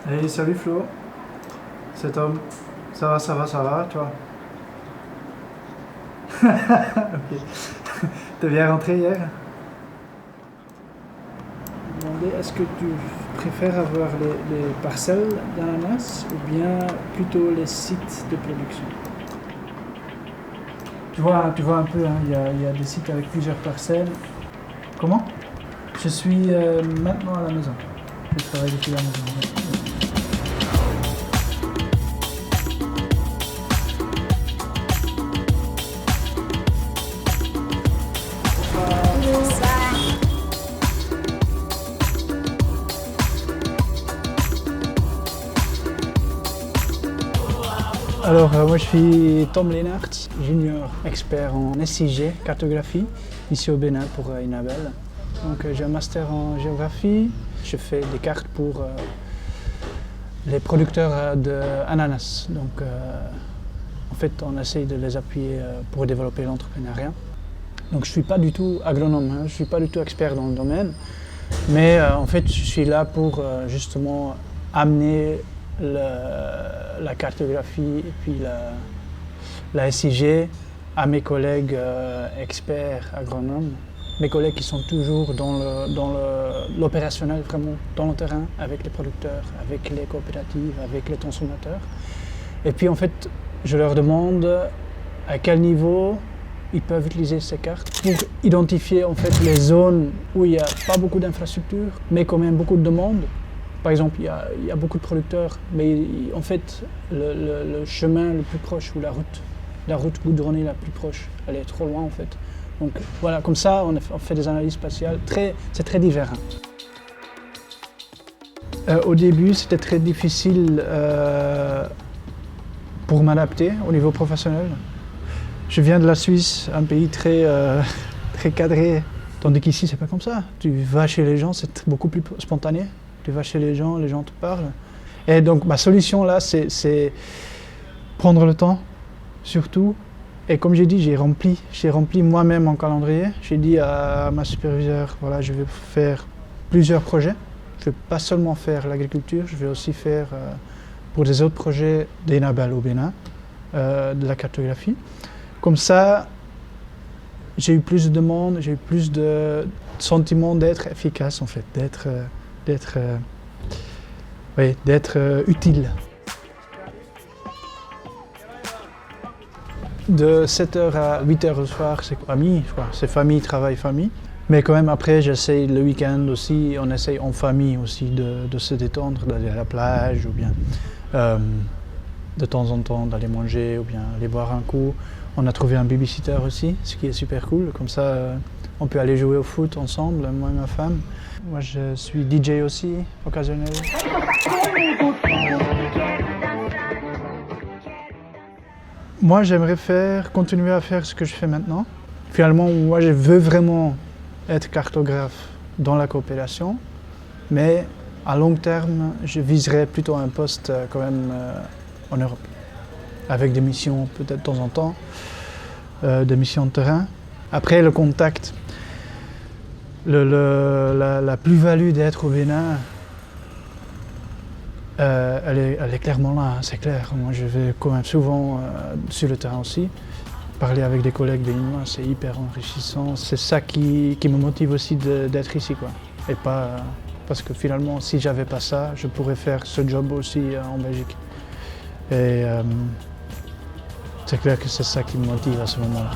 Hey, salut Flo, c'est Tom. Ça va, toi? Ok. T'es bien rentré hier? Je me demandais, est-ce que tu préfères avoir les parcelles d'ananas ou bien plutôt les sites de production? Tu vois un peu, hein, il y a des sites avec plusieurs parcelles. Comment? Je suis maintenant à la maison. Je travaille depuis la maison. Alors, moi je suis Tom Leenaerts, junior expert en SIG, cartographie, ici au Bénin pour Inabel. Donc j'ai un master en géographie, je fais des cartes pour les producteurs d'ananas. Donc en fait on essaye de les appuyer pour développer l'entrepreneuriat. Donc je ne suis pas du tout agronome, hein, je ne suis pas du tout expert dans le domaine, mais en fait je suis là pour justement amener la cartographie et puis la SIG à mes collègues experts agronomes, mes collègues qui sont toujours dans l'opérationnel, vraiment dans le terrain, avec les producteurs, avec les coopératives, avec les consommateurs. Et puis en fait, je leur demande à quel niveau ils peuvent utiliser ces cartes pour identifier en fait les zones où il n'y a pas beaucoup d'infrastructures, mais quand même beaucoup de demandes. Par exemple, il y a beaucoup de producteurs, mais en fait, le chemin le plus proche ou la route goudronnée la plus proche, elle est trop loin en fait. Donc voilà, comme ça, on fait des analyses spatiales. C'est très différent. Au début, c'était très difficile pour m'adapter au niveau professionnel. Je viens de la Suisse, un pays très cadré, tandis qu'ici, c'est pas comme ça. Tu vas chez les gens, c'est beaucoup plus spontané. Tu vas chez les gens te parlent. Et donc ma solution là, c'est prendre le temps, surtout. Et comme j'ai dit, j'ai rempli moi-même mon calendrier. J'ai dit à ma superviseure, voilà, je vais faire plusieurs projets. Je ne vais pas seulement faire l'agriculture, je vais aussi faire pour des autres projets d'Inabel au Bénin, de la cartographie. Comme ça, j'ai eu plus de demandes, j'ai eu plus de sentiment d'être efficace en fait, d'être utile. De 7h à 8h le soir, c'est famille, je crois. C'est famille, travail, famille. Mais quand même après, j'essaye le week-end aussi, on essaye en famille aussi de se détendre, d'aller à la plage ou bien de temps en temps d'aller manger ou bien aller boire un coup. On a trouvé un babysitter aussi, ce qui est super cool. Comme ça, on peut aller jouer au foot ensemble, moi et ma femme. Moi, je suis DJ aussi, occasionnel. Moi, j'aimerais continuer à faire ce que je fais maintenant. Finalement, moi, je veux vraiment être cartographe dans la coopération, mais à long terme, je viserais plutôt un poste quand même en Europe, avec des missions peut-être de temps en temps, des missions de terrain. Après, le contact, la plus-value d'être au Bénin, elle est clairement là, c'est clair. Moi, je vais quand même souvent sur le terrain aussi. Parler avec des collègues béninois, c'est hyper enrichissant. C'est ça qui me motive aussi d'être ici, quoi. Et pas parce que finalement, si j'avais pas ça, je pourrais faire ce job aussi en Belgique. Et c'est clair que c'est ça qui me motive à ce moment-là.